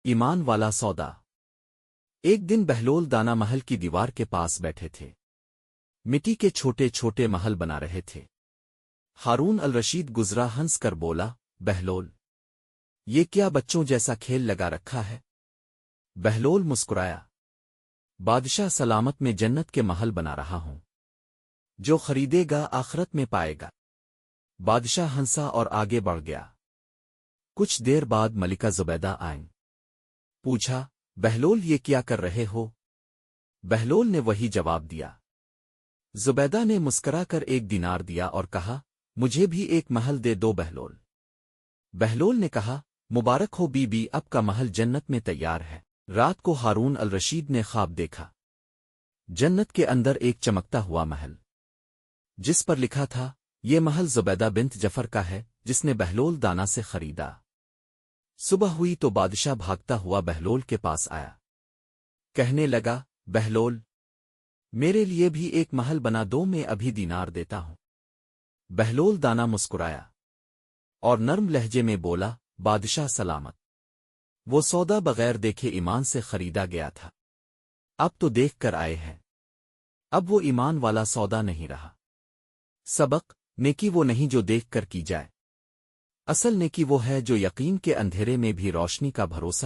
ایمان والا سودا۔ ایک دن بہلول دانا محل کی دیوار کے پاس بیٹھے تھے، مٹی کے چھوٹے چھوٹے محل بنا رہے تھے۔ ہارون الرشید گزرا، ہنس کر بولا، بہلول، یہ کیا بچوں جیسا کھیل لگا رکھا ہے؟ بہلول مسکرایا، بادشاہ سلامت میں جنت کے محل بنا رہا ہوں، جو خریدے گا آخرت میں پائے گا۔ بادشاہ ہنسا اور آگے بڑھ گیا۔ کچھ دیر بعد ملکہ زبیدہ آئیں۔ پوچھا، بہلول یہ کیا کر رہے ہو؟ بہلول نے وہی جواب دیا۔ زبیدہ نے مسکرا کر 1 دینار دیا اور کہا، مجھے بھی ایک محل دے دو بہلول۔ بہلول نے کہا، مبارک ہو بی بی، اب کا محل جنت میں تیار ہے۔ رات کو ہارون الرشید نے خواب دیکھا، جنت کے اندر ایک چمکتا ہوا محل، جس پر لکھا تھا، یہ محل زبیدہ بنت جعفر کا ہے جس نے بہلول دانا سے خریدا۔ صبح ہوئی تو بادشاہ بھاگتا ہوا بہلول کے پاس آیا، کہنے لگا، بہلول، میرے لیے بھی ایک محل بنا دو، میں ابھی دینار دیتا ہوں۔ بہلول دانا مسکرایا اور نرم لہجے میں بولا، بادشاہ سلامت، وہ سودا بغیر دیکھے ایمان سے خریدا گیا تھا، اب تو دیکھ کر آئے ہیں، اب وہ ایمان والا سودا نہیں رہا۔ سبق: نیکی وہ نہیں جو دیکھ کر کی جائے، اصل نیکی وہ ہے جو یقین کے اندھیرے میں بھی روشنی کا بھروسہ